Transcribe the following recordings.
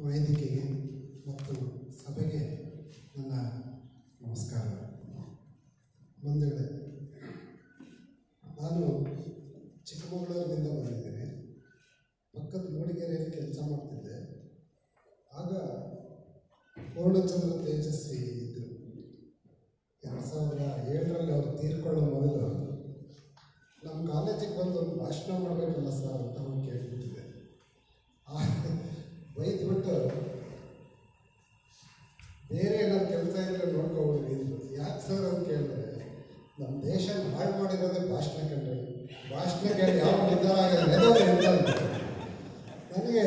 ವೇದಿಕೆಗೆ ಮತ್ತು ಸಭೆಗೆ ನನ್ನ ನಮಸ್ಕಾರ. ಬಂಧುಗಳೇ, ನಾನು ಚಿಕ್ಕಮಗಳೂರಿನಿಂದ ಬಂದಿದ್ದೇನೆ. ಪಕ್ಕದ ಮೂಡಿಗೆರೆಯಲ್ಲಿ ಕೆಲಸ ಮಾಡ್ತಿದ್ದೆ. ಆಗ ಪೂರ್ಣಚಂದ್ರ ತೇಜಸ್ವಿ ಇದ್ದರು. 2007ರಲ್ಲಿ ಅವರು ತೀರ್ಕೊಳ್ಳೋ ಮೊದಲು ನಮ್ಮ ಕಾಲೇಜಿಗೆ ಬಂದು ಒಂದು ಭಾಷಣ ಮಾಡಬೇಕಲ್ಲ ಸರ್ ಅಂತ ಅವ್ನು ಕೇಳ್ಬಿಟ್ಟಿದ್ದೆ. ಬೈದ್ಬಿಟ್ಟು ಬೇರೆ ಏನಾದ್ರು ಕೆಲಸ ಇದ್ದರೆ ನೋಡ್ಕೊಬಿಡ್ರಿ ಅಂದರು. ಯಾಕೆ ಸರ್ ಅಂತ ಕೇಳಿದ್ರೆ, ನಮ್ಮ ದೇಶ ಹಾಳು ಮಾಡಿರೋದೇ ಭಾಷಣ ಕಂಡ್ರೆ, ಭಾಷಣ ಕೇಳಿ ಯಾವ ನಿರ್ಧಾರ ಆಗಿದೆ. ನನಗೆ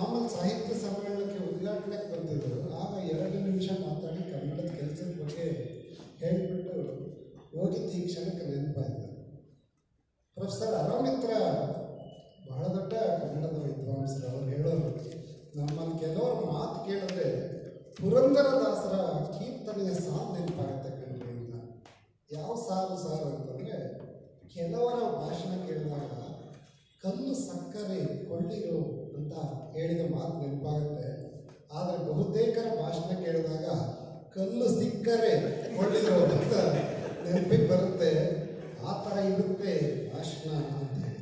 ಆಮೇಲೆ ಸಾಹಿತ್ಯ ಸಮ್ಮೇಳನಕ್ಕೆ ಉದ್ಘಾಟನೆಗೆ ಬಂದಿದ್ದರು. ಆಗ 2 ನಿಮಿಷ ಮಾತಾಡಿ ಕನ್ನಡದ ಕೆಲಸದ ಬಗ್ಗೆ ಹೇಳಿಬಿಟ್ಟು ಹೋಗಿದ್ದು ಈ ಕ್ಷಣಕ್ಕೆ ನೆನಪಾಯಿತು. ಪ್ರೊಫೆಸರ್ ಅರಮಿತ್ರ ಬಹಳ ದೊಡ್ಡ ಕನ್ನಡದ ವಿದ್ವಾಂಸರು. ಅವ್ರು ಹೇಳೋರು, ನಮ್ಮಲ್ಲಿ ಕೆಲವರು ಮಾತು ಕೇಳಿದ್ರೆ ಪುರಂದರದಾಸರ ಕೀರ್ತನೆಯ ಸಾಲು ನೆನಪಾಗುತ್ತೆ ಕಣ್ರಿ ಅಂತ. ಯಾವ ಸಾಲು ಸಾರು ಅಂತಂದರೆ, ಕೆಲವರ ಭಾಷಣ ಕೇಳಿದಾಗ ಕಲ್ಲು ಸಕ್ಕರೆ ಕೊಳ್ಳಿರು ಅಂತ ಹೇಳಿದ ಮಾತು ನೆನಪಾಗುತ್ತೆ. ಆದರೆ ಬಹುತೇಕರ ಭಾಷಣ ಕೇಳಿದಾಗ ಕಲ್ಲು ಸಿಕ್ಕರೆ ಕೊಳ್ಳಿರು ಅಂತ ನೆನಪಿಗೆ ಬರುತ್ತೆ. ಆ ಥರ ಇರುತ್ತೆ ಭಾಷಣ ಅಂತೇಳಿ.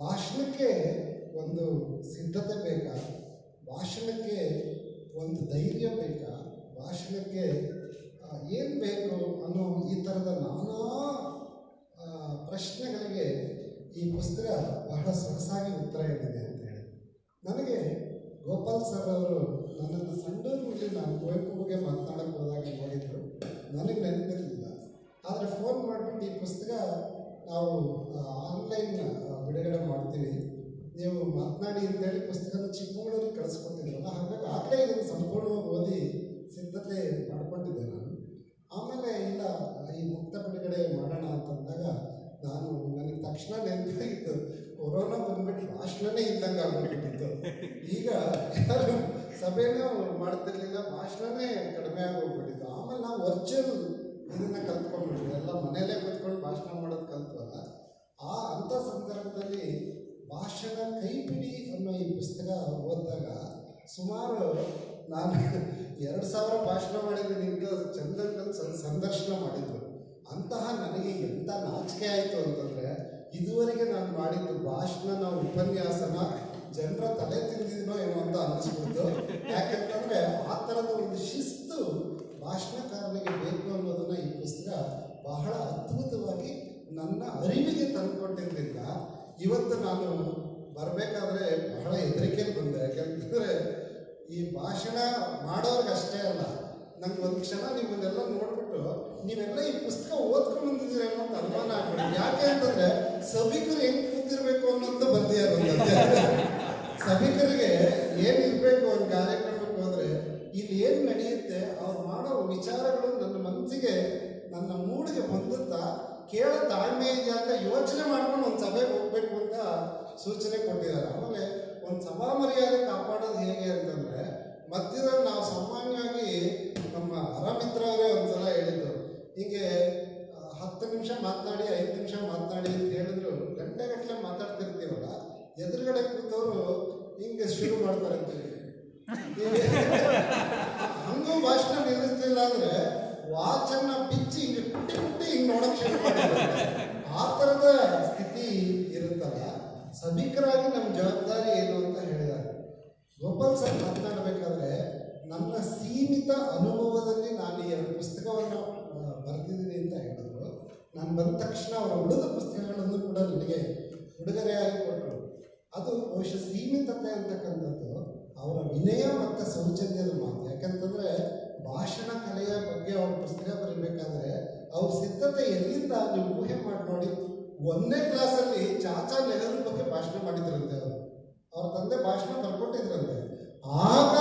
ಭಾಷಣಕ್ಕೆ ಒಂದು ಸಿದ್ಧತೆ ಬೇಕಾ? ಭಾಷಣಕ್ಕೆ ಒಂದು ಧೈರ್ಯ ಬೇಕಾ? ಭಾಷಣಕ್ಕೆ ಏನು ಬೇಕು ಅನ್ನೋ ಈ ಥರದ ನಾನಾ ಪ್ರಶ್ನೆಗಳಿಗೆ ಈ ಪುಸ್ತಕ ಬಹಳ ಸೊಗಸಾಗಿ ಉತ್ತರ ಹೇಳಿದೆ ಅಂತೇಳಿ. ನನಗೆ ಗೋಪಾಲ್ ಸರ್ ಅವರು ನನ್ನನ್ನು ಸಣ್ಣೂರಿನಲ್ಲಿ ನಾನು ಕುವೆಂಪು ಬಗ್ಗೆ ಮಾತನಾಡಕ್ಕೆ ಹೋದಾಗ ನೋಡಿದ್ರು. ನನಗೆ ನೆನಪಿರಲಿಲ್ಲ. ಆದರೆ ಫೋನ್ ಮಾಡಿಬಿಟ್ಟು ಈ ಪುಸ್ತಕ ನಾವು ಆನ್ಲೈನ್ ಬಿಡುಗಡೆ ಮಾಡ್ತೀವಿ, ನೀವು ಮಾತನಾಡಿ ಅಂತೇಳಿ ಪುಸ್ತಕನ ಚಿಕ್ಕಮಗಳೂರಿಗೆ ಕಳಿಸ್ಕೊಟ್ಟಿದ್ರಲ್ಲ. ಹಾಗಾಗಿ ಆಗಲೇ ಇದನ್ನು ಸಂಪೂರ್ಣವಾಗಿ ಓದಿ ಸಿದ್ಧತೆ ಮಾಡ್ಕೊಂಡಿದ್ದೆ ನಾನು. ಆಮೇಲೆ ಇಲ್ಲ, ಈ ಮುಕ್ತ ಬಿಡುಗಡೆ ಮಾಡೋಣ ಅಂತಂದಾಗ ನನಗೆ ತಕ್ಷಣ ನೆನಪಾಗಿತ್ತು, ಕೊರೋನಾ ಬಂದ್ಬಿಟ್ಟು ಭಾಷಣನೇ ಇದ್ದಂಗೆ ಆಗ್ಬಿಟ್ಟಿತ್ತು. ಈಗ ಯಾರು ಸಭೆನೂ ಮಾಡ್ತಿರ್ಲಿಲ್ಲ, ಭಾಷಣನೇ ಕಡಿಮೆ ಆಗೋಗ್ಬಿಟ್ಟಿತ್ತು. ಆಮೇಲೆ ನಾವು ವರ್ಚುವಲ್ ಇದನ್ನು ಕಲ್ತ್ಕೊಂಡ್ಬಿಟ್ಟಿದ್ವಿ. ಎಲ್ಲ ಮನೆಯಲ್ಲೇ ಕೂತ್ಕೊಂಡು ಭಾಷಣ ಮಾಡೋದು ಕಲ್ತ್ವಲ್ಲ. ಅಂಥ ಸಂದರ್ಭದಲ್ಲಿ ಭಾಷಣ ಕೈಪಿಡಿ ಅನ್ನೋ ಈ ಪುಸ್ತಕ ಓದಿದಾಗ ಸುಮಾರು ನಾನು 2000 ಭಾಷಣ ಮಾಡಿದ್ದೀನಿ ಅಂತ ಚಂದನ್ದಲ್ಲಿ ಸಂದರ್ಶನ ಮಾಡಿದ್ರು. ಅಂತಹ ನನಗೆ ಎಂಥ ನಾಚಿಕೆ ಆಯಿತು ಅಂತಂದರೆ, ಇದುವರೆಗೆ ನಾನು ಮಾಡಿದ್ದು ಭಾಷಣ ಉಪನ್ಯಾಸನ ಜನರ ತಲೆ ತಿಂದಿದ್ನೋ ಏನೋ ಅಂತ ಅನ್ನಿಸ್ಬಿಡ್ತು. ಯಾಕೆಂತಂದರೆ ಆ ಥರದ ಒಂದು ಶಿಸ್ತು ಭಾಷಣಕಾರನಿಗೆ ಬೇಕು ಅನ್ನೋದನ್ನು ಈ ಪುಸ್ತಕ ಬಹಳ ಅದ್ಭುತವಾಗಿ ನನ್ನ ಅರಿವಿಗೆ ತಂದುಕೊಟ್ಟಿದ್ದರಿಂದ ಇವತ್ತು ನಾನು ಬರಬೇಕಾದ್ರೆ ಬಹಳ ಹೆದರಿಕೆಯಲ್ಲಿ ಬಂದೆ. ಯಾಕೆಂತಂದರೆ ಈ ಭಾಷಣ ಮಾಡೋರ್ಗೆ ಅಷ್ಟೇ ಅಲ್ಲ, ನಂಗೆ ಒಂದು ಕ್ಷಣ ನಿಮ್ಮನ್ನೆಲ್ಲ ನೋಡ್ಬಿಟ್ಟು ನೀವೆಲ್ಲ ಈ ಪುಸ್ತಕ ಓದ್ಕೊಂಡು ಬಂದಿದ್ದೀರ ಅನ್ನೋ ಒಂದು ಅನುಮಾನ ಆಗ್ಬಿಟ್ಟು. ಯಾಕೆ ಅಂತಂದರೆ ಸಭಿಕರು ಹೆಂಗೆ ಕೂತಿರ್ಬೇಕು ಅನ್ನೋದು ಬಂದಿಯಾರ. ಸಭಿಕರಿಗೆ ಏನಿರಬೇಕು ಒಂದು ಕಾರ್ಯಕ್ರಮಕ್ಕೆ ಹೋದರೆ ಇಲ್ಲಿ ಏನು ನಡೆಯುತ್ತೆ, ಅವ್ರು ಮಾಡೋ ವಿಚಾರಗಳು ನನ್ನ ಮನಸ್ಸಿಗೆ, ನನ್ನ ಮೂಡಿಗೆ ಬಂದುತ್ತಾ ಕೇಳೋ ತಾಳ್ಮೆ ಇದೆಯಾ ಅಂತ ಯೋಚನೆ ಮಾಡ್ಕೊಂಡು ಒಂದು ಸಭೆಗೆ ಹೋಗ್ಬೇಕು ಅಂತ ಸೂಚನೆ ಕೊಟ್ಟಿದ್ದಾರೆ. ಆಮೇಲೆ ಒಂದು ಸಭಾ ಮರ್ಯಾದೆ ಕಾಪಾಡೋದು ಹೇಗೆ ಅಂತಂದರೆ, ಮಧ್ಯದಲ್ಲಿ ನಾವು ಸಾಮಾನ್ಯವಾಗಿ ನಮ್ಮ ಅರಮಿತ್ರ ಅವರೇ ಒಂದು ಸಲ ಹೇಳಿದ್ರು, ಹೀಗೆ 10 ನಿಮಿಷ ಮಾತನಾಡಿ 5 ನಿಮಿಷ ಮಾತನಾಡಿ ಅಂತ ಹೇಳಿದ್ರು. ಗಂಟೆಗಟ್ಟಲೆ ಮಾತಾಡ್ತಿರ್ತೀವಲ್ಲ, ಎದುರುಗಡೆ ಕೂತವರು ಹಿಂಗೆ ಶುರು ಮಾಡ್ತಾರೆ ಅಂತೀವಿ. ಹಂಗೂ ಭಾಷಣ ನಿಲ್ಲಿಸಲಿಲ್ಲ ಅಂದರೆ ವಾಚನ್ನ ಬಿಚ್ಚಿ ಹಿಂಗೆ ಕುಟ್ಟಿ ಹಿಂಗೆ ನೋಡೋಕ್ಕೆ ಶುರು ಮಾಡಿದ್ದಾರೆ. ಆ ಥರದ ಸ್ಥಿತಿ ಇರುತ್ತಲ್ಲ. ಸಭಿಕರಾಗಿ ನಮ್ಮ ಜವಾಬ್ದಾರಿ ಏನು ಅಂತ ಹೇಳಿದ್ದಾರೆ. ಗೋಪಾಲ್ ಸರ್ ಮಾತನಾಡಬೇಕಾದ್ರೆ ನನ್ನ ಸೀಮಿತ ಅನುಭವದಲ್ಲಿ ನಾನು ಈ 2 ಪುಸ್ತಕವನ್ನು ಬರೆದಿದ್ದೀನಿ ಅಂತ ಹೇಳಿದ್ರು. ನಾನು ಬಂದ ತಕ್ಷಣ ಅವರ ಉಳಿದ ಪುಸ್ತಕಗಳನ್ನು ಕೂಡ ನನಗೆ ಉಡುಗೊರೆಯಾಗಿ ಕೊಟ್ಟರು. ಅದು ಬಹುಶಃ ಸೀಮಿತತೆ ಅಂತಕ್ಕಂಥದ್ದು ಅವರ ವಿನಯ ಮತ್ತು ಸೌಜನ್ಯದ ಮಾತು. ಯಾಕಂತಂದರೆ ಭಾಷಣ ಕಲೆಯ ಬಗ್ಗೆ ಅವ್ರ ಪುಸ್ತಕ ಬರೀಬೇಕಾದ್ರೆ ಅವ್ರ ಸಿದ್ಧತೆ ಎಲ್ಲಿಂದ ನೀವು ಊಹೆ ಮಾಡಿ ನೋಡಿ. 1ನೇ ಕ್ಲಾಸಲ್ಲಿ ಚಾಚಾ ನೆಹರು ಬಗ್ಗೆ ಭಾಷಣ ಮಾಡಿದ್ರಂತೆ. ಅವ್ರ ತಂದೆ ಭಾಷಣ ಬರ್ಕೊಟ್ಟಿದ್ರಂತೆ. ಆಗ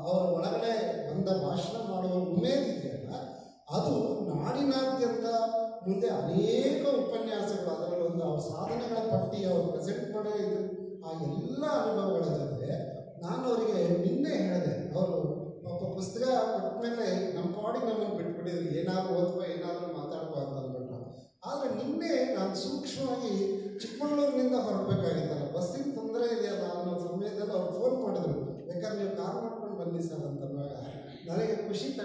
ಅವರ ಒಳಗಡೆ ಬಂದ ಭಾಷಣ ಮಾಡುವ ಉಮೇದಿದೆಯಲ್ಲ, ಅದು ನಾಡಿನಾದ್ಯಂತ ಮುಂದೆ ಅನೇಕ ಉಪನ್ಯಾಸಗಳು, ಅದರಲ್ಲಿ ಒಂದು ಅವ್ರ ಸಾಧನೆಗಳ ಪಟ್ಟಿ ಅವರು ಪ್ರೆಸೆಂಟ್ ಮಾಡೋ ಇದು, ಆ ಎಲ್ಲ ಅನುಭವಗಳ ಜೊತೆ ನಾನು ಅವರಿಗೆ ನಿನ್ನೆ ಹೇಳಿದೆ. ಅವರು ಪಾಪ ಪುಸ್ತಕ ಕೊಟ್ಟ ಮೇಲೆ ನಮ್ಮ ಪಾಡಿಗೆ ನಮ್ಮನ್ನು ಬಿಟ್ಬಿಟ್ಟಿದ್ರು, ಏನಾದರೂ ಓದ್ಕೋ ಏನಾದರೂ ಮಾತಾಡ್ಕೋ ಅಂತ ಅಂದ್ಬಿಟ್ಟು. ಆದರೆ ನಿನ್ನೆ ನಾನು ಸೂಕ್ಷ್ಮವಾಗಿ ಚಿಕ್ಕಮಗಳೂರಿನಿಂದ ಹೊರಡಬೇಕಾಗಿತ್ತಲ್ಲ, ಬಸ್ಸಿನ ತೊಂದರೆ ಇದೆಯಲ್ಲ ಅನ್ನೋ ಸಮಯದಲ್ಲಿ ಅವ್ರು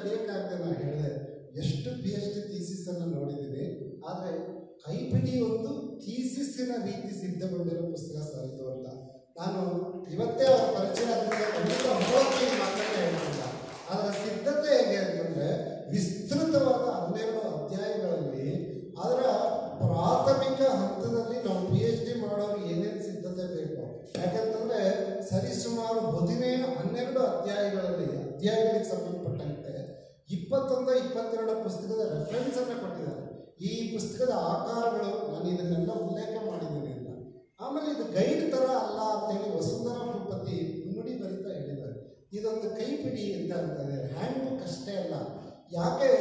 ತಡೆಯೋಕ್ಕಾಗದೆ ನಾನು ಹೇಳಿದೆ, ಎಷ್ಟು PhD ಥೀಸಿಸನ್ನು ನೋಡಿದ್ದೀನಿ, ಆದರೆ ಕೈಪಿಡಿ ಒಂದು ಥೀಸಿಸ್ಸಿನ ರೀತಿ ಸಿದ್ಧಗೊಂಡಿರೋ ಪುಸ್ತಕ ಸರ್ ಇದು ಅಂತ. ನಾನು ಇವತ್ತೇ ಅವರ ಪರಿಚಯ ಅದರಿಂದ ಖಂಡಿತ ಹೋಗಿ ಮಾತನ್ನು ಹೇಳ್ತಿಲ್ಲ. ಅದರ ಸಿದ್ಧತೆ ಹೇಗೆ ಅಂತಂದರೆ, ವಿಸ್ತೃತವಾದ 12 ಅಧ್ಯಾಯಗಳಲ್ಲಿ ಅದರ ಪ್ರಾಥಮಿಕ ಹಂತದಲ್ಲಿ ನಾವು PhD ಮಾಡೋರು ಏನೇನು ಸಿದ್ಧತೆ ಬೇಕು, ಯಾಕಂತಂದರೆ ಸರಿಸುಮಾರು 12 ಅಧ್ಯಾಯಗಳಿಗೆ ಸಂಬಂಧಪಟ್ಟಂತೆ 21-22 ಪುಸ್ತಕದ ರೆಫರೆನ್ಸನ್ನು ಕೊಟ್ಟಿದ್ದಾರೆ. ಈ ಪುಸ್ತಕದ ಆಕಾರಗಳು ನಾನು ಇದನ್ನೆಲ್ಲ ಉಲ್ಲೇಖ ಮಾಡಿದ್ದೀನಿ ಅಂತ. ಆಮೇಲೆ ಇದು ಗೈಡ್ ಥರ ಅಲ್ಲ ಅಂತೇಳಿ ವಸುಂಧರಾ ಭೂಪತಿ ಮುನ್ನುಡಿ ಬರೀತಾ ಹೇಳಿದ್ದಾರೆ. ಇದೊಂದು ಕೈಪಿಡಿ ಅಂತ ಅಂತಾರೆ, ಹ್ಯಾಂಡ್ ಬುಕ್ ಅಷ್ಟೇ ಅಲ್ಲ. ಯಾಕೆ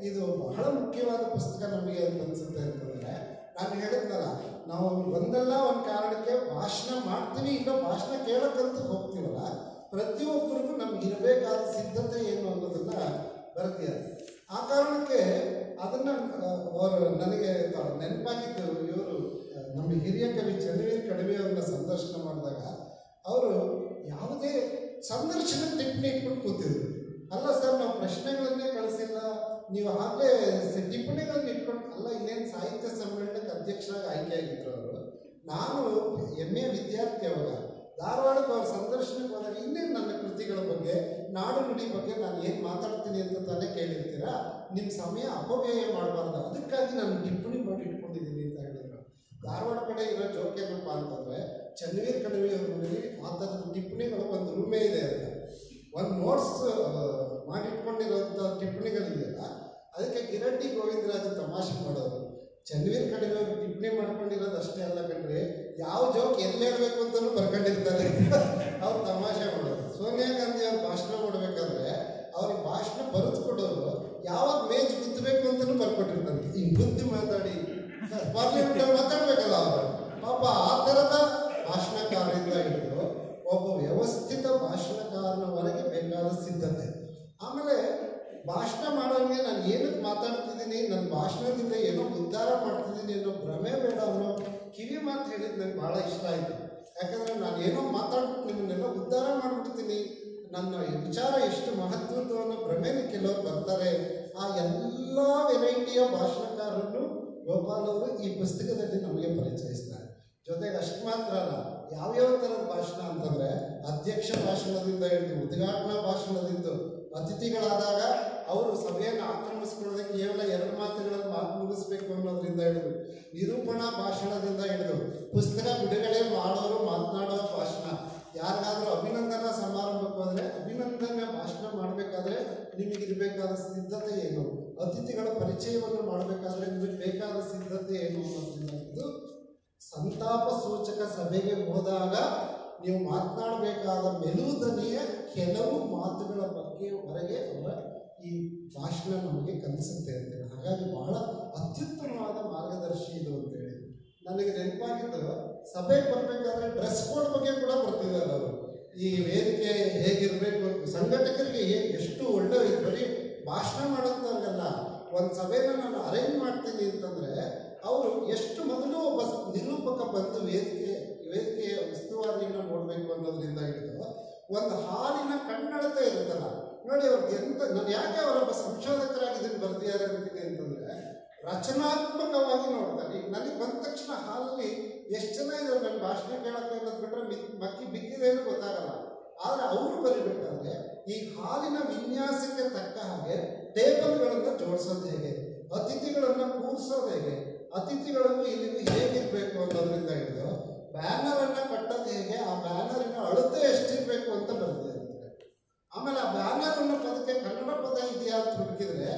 ಇದು ಬಹಳ ಮುಖ್ಯವಾದ ಪುಸ್ತಕ ನಮಗೆ ಅಂತ ಅನಿಸುತ್ತೆ ಅಂತಂದರೆ, ನಾನು ಹೇಳಿದ್ನಲ್ಲ, ನಾವು ಒಂದಲ್ಲ ಒಂದು ಕಾರಣಕ್ಕೆ ಭಾಷಣ ಮಾಡ್ತೀವಿ, ಇಲ್ಲ ಭಾಷಣ ಕೇಳೋಕ್ಕಂತೂ ಹೋಗ್ತೀವಲ್ಲ, ಪ್ರತಿಯೊಬ್ಬರಿಗೂ ನಮ್ಗೆ ಇರಬೇಕಾದ ಸಿದ್ಧತೆ ಏನು ಅನ್ನೋದನ್ನು ಬರ್ತಿದ್ದಾರೆ. ಆ ಕಾರಣಕ್ಕೆ ಅದನ್ನು ಅವರು ನನಗೆ ನೆನಪಾಗಿದ್ದು, ಇವರು ನಮ್ಮ ಹಿರಿಯ ಕವಿ ಚನ್ನವೀರ್ ಕಡಿಮೆ ಅವ್ರನ್ನ ಸಂದರ್ಶನ ಮಾಡಿದಾಗ ಅವರು ಯಾವುದೇ ಸಂದರ್ಶನ ಟಿಪ್ಪಣಿ ಇಟ್ಕೊಂಡು ಕೂತಿದ್ರು. ಅಲ್ಲ ಸರ್, ನಾವು ಪ್ರಶ್ನೆಗಳನ್ನೇ ಕಳಿಸಿಲ್ಲ, ನೀವು ಆಗಲೇ ಟಿಪ್ಪಣಿಗಳನ್ನ ಇಟ್ಕೊಂಡು, ಅಲ್ಲ ಇನ್ನೇನು ಸಾಹಿತ್ಯ ಸಮ್ಮೇಳನಕ್ಕೆ ಅಧ್ಯಕ್ಷರಾಗಿ ಆಯ್ಕೆಯಾಗಿದ್ರು ಅವರು. ನಾನು MA ವಿದ್ಯಾರ್ಥಿ ಅವಾಗ ಧಾರವಾಡಕ್ಕೆ ಅವ್ರ ಸಂದರ್ಶನಕ್ಕೆ ಹೋದಾಗ ಇನ್ನೇನು ನನ್ನ ಕೃತಿಗಳ ಬಗ್ಗೆ, ನಾಡು ನುಡಿ ಬಗ್ಗೆ ನಾನು ಏನು ಮಾತಾಡ್ತೀನಿ ಅಂತ ತಾನೇ ಕೇಳಿರ್ತೀರಾ, ನಿಮ್ಮ ಸಮಯ ಅಪವ್ಯಯ ಮಾಡಬಾರ್ದು, ಅದಕ್ಕಾಗಿ ನಾನು ಟಿಪ್ಪಣಿ ಮಾಡಿ ಇಟ್ಕೊಂಡಿದ್ದೀನಿ ಅಂತ ಹೇಳಿದ್ರು. ಧಾರವಾಡ ಕಡೆ ಇರೋ ಜೋಕ್ ಏನಪ್ಪ ಅಂತಂದರೆ, ಚನ್ನವೀರ್ ಕಡಿಮೆ ಅವ್ರ ಮನೇಲಿ ಆ ಥರದ ಟಿಪ್ಪಣಿಗಳು ಒಂದು ರೂಮೇ ಇದೆ ಅಂತ, ಒಂದು ನೋಟ್ಸ್ ಮಾಡಿಟ್ಕೊಂಡಿರೋಂಥ ಟಿಪ್ಪಣಿಗಳಿದೆಯಲ್ಲ, ಅದಕ್ಕೆ ಗಿರಡ್ಡಿ ಗೋವಿಂದರಾಜು ತಮಾಷೆ ಮಾಡೋರು. ಚನ್ನವೀರ್ ಕಡಿಮೆ ಅವರು ಟಿಪ್ಪಣಿ ಮಾಡ್ಕೊಂಡಿರೋದು ಅಷ್ಟೇ ಅಲ್ಲ ಕಣ್ರಿ, ಯಾವ ಜೋಕ್ ಎಲ್ಲಿ ಹೇಳಬೇಕು ಅಂತಲೂ ಬರ್ಕೊಂಡಿರ್ತಾರೆ ಅವ್ರು ತಮಾಷೆ ಮಾಡೋರು. ಸೋನಿಯಾ ಗಾಂಧಿ ಅವ್ರು ಭಾಷಣ ಮಾಡಬೇಕಾದ್ರೆ ಅವ್ರಿಗೆ ಭಾಷಣ ಬರೆದು ಕೊಡೋರು, ಯಾವಾಗ ಮೇಜ್ ಗುದ್ದಬೇಕು ಅಂತಲೂ ಬರ್ಕೊಟ್ಟಿರ್ತಾರೆ. ಹಿಂಗೆ ಗುದ್ದಿ ಮಾತಾಡಿ ಪಾರ್ಲಿಮೆಂಟಲ್ಲಿ ಮಾತಾಡ್ಬೇಕಲ್ಲ ಅವರು. ಪಾಪ ಆ ಥರದ ಭಾಷಣಕಾರರಿಂದ ಹಿಡಿದು ಒಬ್ಬ ವ್ಯವಸ್ಥಿತ ಭಾಷಣಕಾರನವರೆಗೆ ಬೇಕಾದ ಸಿದ್ಧತೆ. ಆಮೇಲೆ ಭಾಷಣ ಮಾಡೋರಿಗೆ ನಾನು ಏನಕ್ಕೆ ಮಾತಾಡ್ತಿದ್ದೀನಿ, ನನ್ನ ಭಾಷಣದಿಂದ ಏನೋ ಉದ್ಧಾರ ಮಾಡ್ತಿದ್ದೀನಿ ಅನ್ನೋ ಭ್ರಮೆ ಬೇಡ ಅನ್ನೋ ಕಿವಿ ಮಾತು ಹೇಳಿದ್ದು ನನಗೆ ಭಾಳ ಇಷ್ಟ ಆಯಿತು. ಯಾಕಂದರೆ ನಾನು ಏನೋ ಮಾತಾಡ್ಬಿಟ್ಟು ನಿಮ್ಮನ್ನೆಲ್ಲ ಉದ್ಧಾರ ಮಾಡಿಬಿಡ್ತೀನಿ, ನನ್ನ ವಿಚಾರ ಎಷ್ಟು ಮಹತ್ವದ್ದು ಅನ್ನೋ ಭ್ರಮೆಗೆ ಕೆಲವರು ಬರ್ತಾರೆ. ಆ ಎಲ್ಲ ವೆರೈಟಿಯ ಭಾಷಣಕಾರರನ್ನು ಗೋಪಾಲ್ ಅವರು ಈ ಪುಸ್ತಕದಲ್ಲಿ ನಮಗೆ ಪರಿಚಯಿಸ್ತಾರೆ. ಜೊತೆಗೆ ಅಷ್ಟು ಮಾತ್ರ ಅಲ್ಲ, ಯಾವ್ಯಾವ ಥರದ ಭಾಷಣ ಅಂತಂದರೆ, ಅಧ್ಯಕ್ಷ ಭಾಷಣದಿಂದ ಹಿಡಿದು ಉದ್ಘಾಟನಾ ಭಾಷಣದಿಂದ, ಅತಿಥಿಗಳಾದಾಗ ಅವರು ಸಭೆಯನ್ನು ಆಕ್ರಮಿಸ್ಕೊಳ್ಳೋದಕ್ಕೆ ಕೇವಲ 2 ಮಾತುಗಳಲ್ಲಿ ಮಾತು ಮುಗಿಸ್ಬೇಕು ಅನ್ನೋದ್ರಿಂದ ಹಿಡಿದು, ನಿರೂಪಣಾ ಭಾಷಣದಿಂದ ಹಿಡಿದು ಪುಸ್ತಕ ಬಿಡುಗಡೆ ಮಾಡೋರು ಮಾತನಾಡೋ ಭಾಷಣ, ಯಾರಿಗಾದರೂ ಅಭಿನಂದನಾ ಸಮಾರಂಭಕ್ಕೆ ಹೋದರೆ ಅಭಿನಂದನೆ ಭಾಷಣ ಮಾಡಬೇಕಾದ್ರೆ ನಿಮಗಿರಬೇಕಾದ ಸಿದ್ಧತೆ ಏನು, ಅತಿಥಿಗಳ ಪರಿಚಯವನ್ನು ಮಾಡಬೇಕಾದ್ರೆ ನಿಮಗೆ ಬೇಕಾದ ಸಿದ್ಧತೆ ಏನು ಅನ್ನೋದ್ರಿಂದ ಇದು ಸಂತಾಪ ಸೂಚಕ ಸಭೆಗೆ ಹೋದಾಗ ನೀವು ಮಾತನಾಡಬೇಕಾದ ಮೆಲುದನಿಯ ಕೆಲವು ಮಾತುಗಳ ಬಗ್ಗೆ ಹೊರಗೆ ಅವರ ಈ ಭಾಷಣ ನಮಗೆ ಕಲಿಸುತ್ತೆ ಅಂತೇಳಿ. ಹಾಗಾಗಿ ಬಹಳ ಅತ್ಯುತ್ತಮವಾದ ಮಾರ್ಗದರ್ಶಿ ಇದು ಅಂತೇಳಿ ನನಗೆ ನೆನಪಾಗಿದ್ದು, ಸಭೆಗೆ ಬರಬೇಕಾದ್ರೆ ಡ್ರೆಸ್ ಕೋಡ್ ಬಗ್ಗೆ ಕೂಡ ಬರ್ತಿದ್ದಾರೆ ಅವರು. ಈ ವೇದಿಕೆ ಹೇಗಿರಬೇಕು, ಸಂಘಟಕರಿಗೆ ಎಷ್ಟು ಒಳ್ಳೆ, ಬರೀ ಭಾಷಣ ಮಾಡೋಂಥವ್ರಿಗೆಲ್ಲ ಒಂದು ಸಭೆನ ನಾನು ಅರೇಂಜ್ ಮಾಡ್ತೀನಿ ಅಂತಂದರೆ ಅವರು ಎಷ್ಟು ಮೊದಲು ಒಬ್ಬ ನಿರೂಪಕ ಬಂದು ವೇದಿಕೆಯ ಉಸ್ತುವಾರಿಯನ್ನು ನೋಡಬೇಕು ಅನ್ನೋದ್ರಿಂದ ಹಿಡಿದು ಒಂದು ಹಾಲಿನ ಕನ್ನಡತೆ ಇರುತ್ತಲ್ಲ ನೋಡಿ, ಅವ್ರಿಗೆ ಎಂತ, ನಾನು ಯಾಕೆ ಅವರೊಬ್ಬ ಸಂಶೋಧಕರಾಗಿ ಇದನ್ನು ಬರ್ದಿದ್ದಾರೆ ಅಂತೀನಿ ಅಂತಂದರೆ, ರಚನಾತ್ಮಕವಾಗಿ ನೋಡ್ತಾರೆ. ಈಗ ನನಗೆ ಬಂದ ತಕ್ಷಣ ಹಾಲಲ್ಲಿ ಎಷ್ಟು ಜನ ಇದ್ದಾರೆ ನನ್ನ ಭಾಷಣ ಕೇಳೋಕ್ಕೆ ಅನ್ನೋದು ಬಿಟ್ಟರೆ ಮಕ್ಕಿ ಬಿಕ್ಕಿದೇನು ಗೊತ್ತಾಗಲ್ಲ. ಆದರೆ ಅವರು ಬರೀಬೇಕಾದ್ರೆ ಈ ಹಾಲಿನ ವಿನ್ಯಾಸಕ್ಕೆ ತಕ್ಕ ಹಾಗೆ ಟೇಬಲ್ಗಳನ್ನು ಜೋಡಿಸೋದು ಹೇಗೆ, ಅತಿಥಿಗಳನ್ನು ಕೂರಿಸೋದು ಹೇಗೆ, ಅತಿಥಿಗಳನ್ನು ಇಲ್ಲಿಗೂ ಹೇಗಿರಬೇಕು ಅನ್ನೋದ್ರಿಂದ ಹಿಡಿದು ಬ್ಯಾನರನ್ನು ಕಟ್ಟೋದು ಹೇಗೆ, ಆ ಬ್ಯಾನರಿನ ಅಳತೆ ಎಷ್ಟಿರಬೇಕು ಅಂತ ಬರ್ದಿದ್ದಾರೆ. ಆಮೇಲೆ ಆ ಬ್ಯಾನರ್ ಅನ್ನೋ ಪದಕ್ಕೆ ಕನ್ನಡ ಪದ ಇದೆಯಾ ಅಂತ ಹುಡುಕಿದ್ರೆ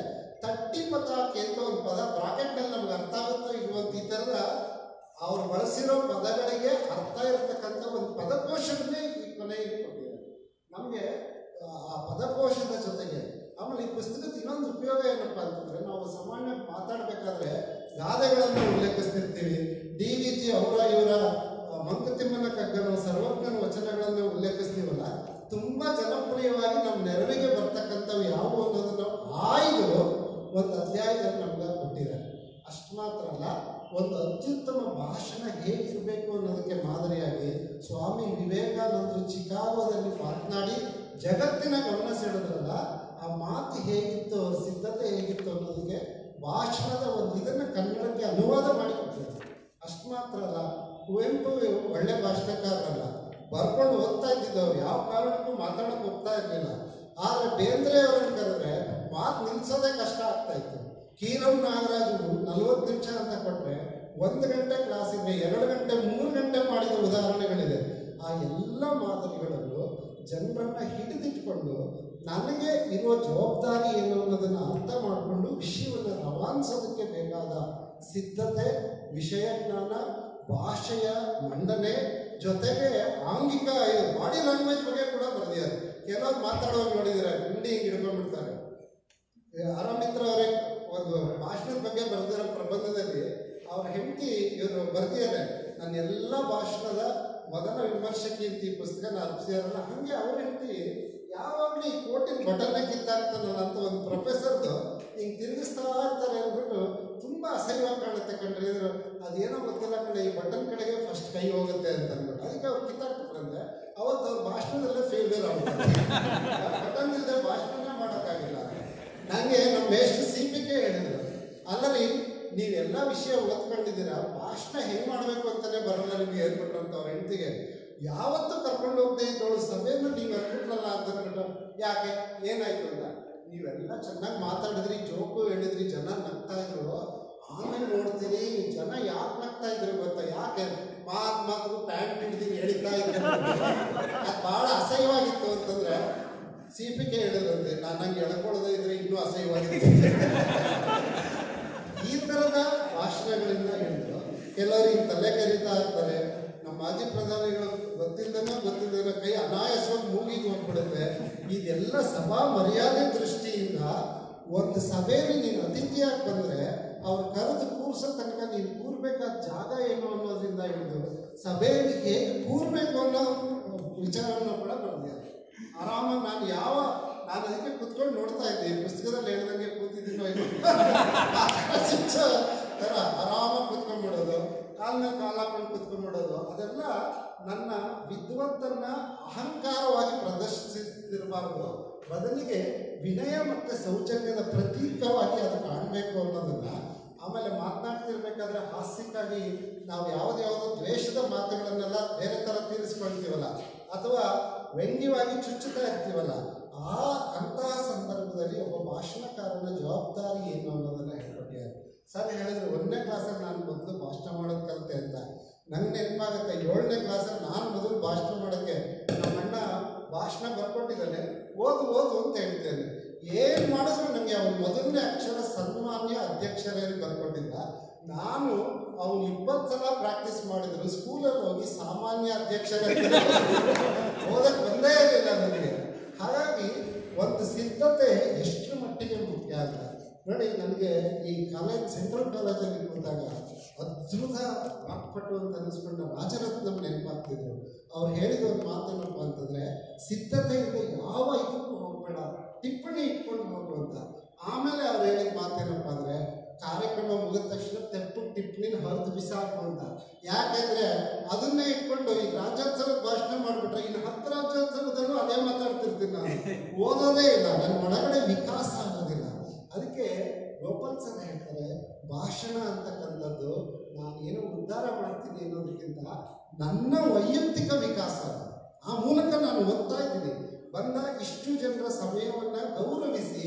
ತಟ್ಟಿ ಪತಾಕೆ ಅಂತ ಒಂದು ಪದ ಬ್ರಾಕೆಟ್ನಲ್ಲಿ ನಮ್ಗೆ ಅರ್ಥ ಆಗುತ್ತೋ ಇರುವಂತ ಈ ಥರದ ಅವ್ರು ಬಳಸಿರೋ ಪದಗಳಿಗೆ ಅರ್ಥ ಇರತಕ್ಕಂಥ ಒಂದು ಪದಕೋಶವನ್ನೇ ಈ ಕೊನೆಯಲ್ಲಿ ಕೊಟ್ಟಿದ್ದಾರೆ ನಮಗೆ. ಆ ಪದಕೋಶದ ಜೊತೆಗೆ ಆಮೇಲೆ ಈ ಪುಸ್ತಕದ ಇನ್ನೊಂದು ಉಪಯೋಗ ಏನಪ್ಪ ಅಂತಂದರೆ, ನಾವು ಸಾಮಾನ್ಯ ಮಾತಾಡಬೇಕಾದ್ರೆ ಗಾದೆಗಳನ್ನು ಉಲ್ಲೇಖಿಸ್ತಿರ್ತೀವಿ. DVG ಅವರ ಇವರ ಮಂಕುತಿಮ್ಮನ ಕಗ್ಗನ ಸರ್ವಜ್ಞನ ವಚನಗಳನ್ನು ಉಲ್ಲೇಖಿಸ್ತೀವಲ್ಲ, ತುಂಬ ಜನಪ್ರಿಯವಾಗಿ ನಮ್ಮ ನೆರವಿಗೆ ಬರ್ತಕ್ಕಂಥವು ಯಾವುವು ಅನ್ನೋದನ್ನು ಆಯ್ದು ಒಂದು ಅಧ್ಯಾಯದಲ್ಲಿ ನಮ್ಗೆ ಕೊಟ್ಟಿದ್ದಾರೆ. ಅಷ್ಟು ಮಾತ್ರ ಅಲ್ಲ, ಒಂದು ಅತ್ಯುತ್ತಮ ಭಾಷಣ ಹೇಗಿರಬೇಕು ಅನ್ನೋದಕ್ಕೆ ಮಾದರಿಯಾಗಿ ಸ್ವಾಮಿ ವಿವೇಕಾನಂದರು ಚಿಕಾಗೋದಲ್ಲಿ ಮಾತನಾಡಿ ಜಗತ್ತಿನ ಗಮನ ಸೆಳೆದ್ರಲ್ಲ, ಆ ಮಾತು ಹೇಗಿತ್ತು, ಅವ್ರ ಸಿದ್ಧತೆ ಹೇಗಿತ್ತು ಅನ್ನೋದಕ್ಕೆ ಭಾಷಣದ ಒಂದು ಇದನ್ನು ಕನ್ನಡಕ್ಕೆ ಅನುವಾದ ಮಾಡಿಕೊಟ್ಟಿದ್ದಾರೆ. ಅಷ್ಟು ಮಾತ್ರ ಅಲ್ಲ, ಕುವೆಂಪು ಒಳ್ಳೆ ಭಾಷಣಕಾರರಲ್ಲ, ಬರ್ಕೊಂಡು ಓದ್ತಾ ಇದ್ದಿದ್ದವ್ರು, ಯಾವ ಕಾರಣಕ್ಕೂ ಮಾತಾಡೋಕೆ ಹೋಗ್ತಾ ಇರಲಿಲ್ಲ. ಆದರೆ ಬೇಂದ್ರೆ ಅವರನ್ನು ಕರೆದ್ರೆ ಮಾತು ನಿಲ್ಲಿಸೋದೇ ಕಷ್ಟ ಆಗ್ತಾ ಇತ್ತು. ಕೀರಂ ನಾಗರಾಜು 40 ನಿಮಿಷ ಅಂತ ಕೊಟ್ಟರೆ 1 ಗಂಟೆ ಕ್ಲಾಸ್ ಇದೆ, 2 ಗಂಟೆ 3 ಗಂಟೆ ಮಾಡಿದ ಉದಾಹರಣೆಗಳಿದೆ. ಆ ಎಲ್ಲ ಮಾದರಿಗಳಲ್ಲೂ ಜನರನ್ನು ಹಿಡಿದಿಟ್ಕೊಂಡು ನನಗೆ ಇರುವ ಜವಾಬ್ದಾರಿ ಏನು ಅನ್ನೋದನ್ನು ಅರ್ಥ ಮಾಡಿಕೊಂಡು ವಿಷಯವನ್ನು ರವಾನಿಸೋದಕ್ಕೆ ಬೇಕಾದ ಸಿದ್ಧತೆ, ವಿಷಯ ಜ್ಞಾನ, ಭಾಷೆಯ ಮಂಡನೆ ಜೊತೆಗೆ ಆಂಗಿಕ ಬಾಡಿ ಲ್ಯಾಂಗ್ವೇಜ್ ಬಗ್ಗೆ ಕೂಡ ಬರೆದಿದ್ದಾರೆ. ಕೆಲವರು ಮಾತಾಡುವಾಗ ನೋಡಿದರೆ ಗುಂಡಿ ಹಿಂಗೆ ಹಿಡ್ಕೊಂಡ್ಬಿಡ್ತಾರೆ. ಆರಾಮಿತ್ರ ಅವರೇ ಒಂದು ಭಾಷಣದ ಬಗ್ಗೆ ಬರೆದಿರೋ ಪ್ರಬಂಧದಲ್ಲಿ ಅವ್ರ ಹೆಂಡತಿ ಇವರು ಬರೆದಿದ್ದಾರೆ, ನನ್ನ ಎಲ್ಲ ಭಾಷಣದ ಮೊದಲ ವಿಮರ್ಶಕಿ ಅಂತ ಈ ಪುಸ್ತಕನ ಅರ್ಪಿಸಿದಾರಲ್ಲ, ಹಾಗೆ ಅವ್ರ ಹೆಂಡತಿ ಯಾವಾಗಲೂ ಈ ಕೋಟಿನ ಬಟನ್ನೇ ಕಿತ್ತಾಗ್ತಾನಲ್ಲ ಅಂತ ಒಂದು ಪ್ರೊಫೆಸರ್ದು ಹಿಂಗೆ ತಿರುಗಿಸ್ತಾ ಇರ್ತಾರೆ ಅಂದ್ಬಿಟ್ಟು ತುಂಬ ಅಸಹ್ಯವಾಗಿ ಕಾಣುತ್ತೆ ಕಂಡ್ರೆ. ಇದ್ರು ಅದೇನೋ ಗೊತ್ತಿಲ್ಲ ಕಡೆ, ಈ ಬಟನ್ ಕಡೆಗೆ ಫಸ್ಟ್ ಕೈ ಹೋಗುತ್ತೆ ಅಂತ ಅಂದ್ಬಿಟ್ಟು ಅದಕ್ಕೆ ಅವ್ರು ಕಿತ್ತಾಕ್ಬಿಟ್ರಂದ್ರೆ ಅವತ್ತು ಅವ್ರ ಭಾಷಣದಲ್ಲೇ ಫೇಲ್ಯೂರ್ ಆಗ್ಬಿಟ್ಟು ಬಟನ್ ಇಲ್ಲದೆ ಭಾಷಣನೇ ಮಾಡೋಕ್ಕಾಗಿಲ್ಲ. ನನಗೆ ನಮ್ಮ ಎಷ್ಟು CPK ಹೇಳಿದ್ರು, ಅಲ್ಲರಿ ನೀವೆಲ್ಲ ವಿಷಯ ಓದ್ಕೊಂಡಿದ್ದೀರಾ, ಭಾಷಣ ಹೆಂಗೆ ಮಾಡಬೇಕು ಅಂತಲೇ ಬರೋಲ್ಲ ನಿಮಗೆ ಹೇಳ್ಬಿಟ್ರು ಅಂತ ಅವ್ರ ಹೆಂಡತಿಗೆ. ಯಾವತ್ತೂ ಕರ್ಕೊಂಡು ಹೋಗದೆ ಇದ್ದವಳು ಸಭೆಯನ್ನು ನೀವು ಹೇಳ್ಬಿಟ್ರಲ್ಲ ಅಂತ ಅಂದ್ಬಿಟ್ಟು, ಯಾಕೆ ಏನಾಯ್ತು ಅಂತ, ನೀವೆಲ್ಲ ಚೆನ್ನಾಗಿ ಮಾತಾಡಿದ್ರಿ, ಜೋಕು ಹೇಳಿದ್ರಿ, ಜನ ನಗ್ತಾ ಇದ್ರು, ಆಮೇಲೆ ನೋಡ್ತೀನಿ ಜನ ಯಾಕೆ ನಗ್ತಾ ಇದ್ರು ಗೊತ್ತಾ, ಯಾಕೆ ಮಾತು ಪ್ಯಾಂಟ್ ಹಿಡಿದು ಹೇಳಿತಾ ಇದ್ದೆ, ಅದು ಭಾಳ ಅಸಹ್ಯವಾಗಿತ್ತು ಅಂತಂದ್ರೆ CPK ಹೇಳಿದ್ರಂತೆ, ನಾನು ನಂಗೆ ಎಳ್ಕೊಳ್ಳೋದೇ ಇದ್ರೆ ಇನ್ನೂ ಅಸಹ್ಯವಾಗಿತ್ತು. ಈ ಥರದ ಭಾಷಣಗಳಿಂದ ಹೇಳಿದ್ರು. ಕೆಲವರು ಈಗ ತಲೆ ಕರೀತಾ ಇರ್ತಾರೆ, ನಮ್ಮ ಮಾಜಿ ಪ್ರಧಾನಿಗಳು ಗೊತ್ತಿಲ್ಲದೇನೋ ಕೈ ಅನಾಯಾಸವಾಗಿ ಮೂಗಿಗೆ ಹೋಗ್ಬಿಡುತ್ತೆ. ಇದೆಲ್ಲ ಸಭಾ ಮರ್ಯಾದೆ ದೃಷ್ಟಿಯಿಂದ ಒಂದು ಸಭೆಯಲ್ಲಿ ನೀನು ಅತಿಥಿಯಾಗಿ ಬಂದರೆ ಅವ್ರು ಕರೆದು ಕೂರ್ಸೋ ತನಕ ನೀನು ಕೂರ್ಬೇಕಾದ ಜಾಗ ಏನು ಅನ್ನೋದ್ರಿಂದ ಹಿಡಿದು ಸಭೆಯಲ್ಲಿ ಹೇಗೆ ಕೂರ್ಬೇಕು ಅನ್ನೋ ವಿಚಾರವನ್ನು ಕೂಡ ಬರೆದಿದ್ದಾರೆ. ಆರಾಮಾಗಿ ನಾನು ಅದಕ್ಕೆ ಕುತ್ಕೊಂಡು ನೋಡ್ತಾ ಇದ್ದೆ, ಪುಸ್ತಕದಲ್ಲಿ ಹೇಳ್ದಂಗೆ ಕೂತಿದ್ದೀನೋ ಇಲ್ಲ ಥರ ಆರಾಮಾಗಿ ಕುತ್ಕೊಂಡ್ಬಿಡೋದು, ಕಾಲನ್ನ ಕಾಲು ಹಾಕೊಂಡು ಕುತ್ಕೊಂಡ್ಬಿಡೋದು, ಅದೆಲ್ಲ ನನ್ನ ವಿದ್ವತ್ತನ್ನು ಅಹಂಕಾರವಾಗಿ ಪ್ರದರ್ಶಿಸಿರಬಾರ್ದು, ಬದಲಿಗೆ ವಿನಯ ಮತ್ತು ಸೌಜನ್ಯದ ಪ್ರತೀಕವಾಗಿ ಅದು ಕಾಣಬೇಕು ಅನ್ನೋದನ್ನು. ಆಮೇಲೆ ಮಾತನಾಡ್ತಿರ್ಬೇಕಾದ್ರೆ ಹಾಸ್ಯಕ್ಕಾಗಿ ನಾವು ಯಾವುದ್ಯಾವುದೋ ದ್ವೇಷದ ಮಾತುಗಳನ್ನೆಲ್ಲ ಬೇರೆ ಥರ ತೀರಿಸ್ಕೊಳ್ತೀವಲ್ಲ, ಅಥವಾ ವ್ಯಂಗ್ಯವಾಗಿ ಚುಚ್ಚುತ್ತಾ ಇರ್ತೀವಲ್ಲ, ಅಂತಹ ಸಂದರ್ಭದಲ್ಲಿ ಒಬ್ಬ ಭಾಷಣಕಾರನ ಜವಾಬ್ದಾರಿ ಏನು ಅನ್ನೋದನ್ನು ಹೇಳ್ಕೊಟ್ಟಿದ್ದಾರೆ. ಸರ್ ಹೇಳಿದ್ರು 1ನೇ ಕ್ಲಾಸಲ್ಲಿ ನಾನು ಮೊದಲು ಭಾಷಣ ಮಾಡೋದು ಕಲಿತೆ ಅಂತ. ನಂಗೆ ನೆನಪಾಗುತ್ತೆ, 7ನೇ ಕ್ಲಾಸಲ್ಲಿ ನಾನು ಮೊದಲು ಭಾಷಣ ಮಾಡೋಕ್ಕೆ ನಮ್ಮಣ್ಣ ಭಾಷಣ ಬರ್ಕೊಟ್ಟಿದ್ದಾನೆ, ಓದು ಅಂತ ಹೇಳ್ತೇನೆ. ಏನು ಮಾಡಿದ್ರು ನನಗೆ ಅವನು ಮೊದಲನೇ ಅಕ್ಷರ ಸನ್ಮಾನ್ಯ ಅಧ್ಯಕ್ಷರೇನು ಬರ್ಕೊಟ್ಟಿದ್ದ. ನಾನು ಅವನು 20 ಸಲ ಪ್ರಾಕ್ಟೀಸ್ ಮಾಡಿದ್ರು, ಸ್ಕೂಲಲ್ಲಿ ಹೋಗಿ ಸಾಮಾನ್ಯ ಅಧ್ಯಕ್ಷರೇ ಓದಕ್ಕೆ ಬಂದೇ ಇರಲಿಲ್ಲ ನನಗೆ. ಹಾಗಾಗಿ ಒಂದು ಸಿದ್ಧತೆ ಎಷ್ಟು ಮಟ್ಟಿಗೆ ಮುಖ್ಯ ಅಂತ ನೋಡಿ. ನನಗೆ ಈ ಸೆಂಟ್ರಲ್ ಕಾಲೇಜಲ್ಲಿ ಕೂತಾಗ ಅದ್ಭುತ ವಾಕ್ಪಟು ಅಂತ ಅನಿಸ್ಕೊಂಡ ರಾಜರತ್ನಂ ನೆನಪಾಗ್ತಿದ್ರು. ಅವ್ರು ಹೇಳಿದ ಒಂದು ಮಾತೇನಪ್ಪ ಅಂತಂದರೆ, ಸಿದ್ಧತೆಯಿಂದ ಯಾವ ಇದಕ್ಕೂ ಹೋಗಬೇಡ, ಟಿಪ್ಪಣಿ ಇಟ್ಕೊಂಡು ಹೋಗು ಅಂತ. ಆಮೇಲೆ ಅವ್ರು ಹೇಳಿದ ಮಾತೇನಪ್ಪ ಅಂದರೆ, ಕಾರ್ಯಕ್ರಮ ಮುಗಿದ ತಕ್ಷಣ ಟಿಪ್ಪಣಿನ ಹೊರತು ಬಿಸಾಕು ಅಂತ. ಯಾಕೆಂದರೆ ಅದನ್ನೇ ಇಟ್ಕೊಂಡು ಈಗ ರಾಜ್ಯೋತ್ಸವದ ಭಾಷಣ ಮಾಡಿಬಿಟ್ರೆ ಇನ್ನು 10 ರಾಜ್ಯೋತ್ಸವದಲ್ಲೂ ಅದೇ ಮಾತಾಡ್ತಿರ್ತೀನಿ ನಾನು, ಓದೋದೇ ಇಲ್ಲ, ನನ್ನ ಒಳಗಡೆ ವಿಕಾಸ ಆಗೋದಿಲ್ಲ. ಅದಕ್ಕೆ ಗೋಪಾಲ್ ಸರ್ ಹೇಳ್ತಾರೆ, ಭಾಷಣ ಅಂತಕ್ಕಂಥದ್ದು ನಾನು ಏನೋ ಉದ್ಧಾರ ಮಾಡ್ತೀನಿ ಅನ್ನೋದಕ್ಕಿಂತ ನನ್ನ ವೈಯಕ್ತಿಕ ವಿಕಾಸ, ಆ ಮೂಲಕ ನಾನು ಓದ್ತಾ ಇದ್ದೀನಿ. ಬಂದ ಇಷ್ಟು ಜನರ ಸಮಯವನ್ನು ಗೌರವಿಸಿ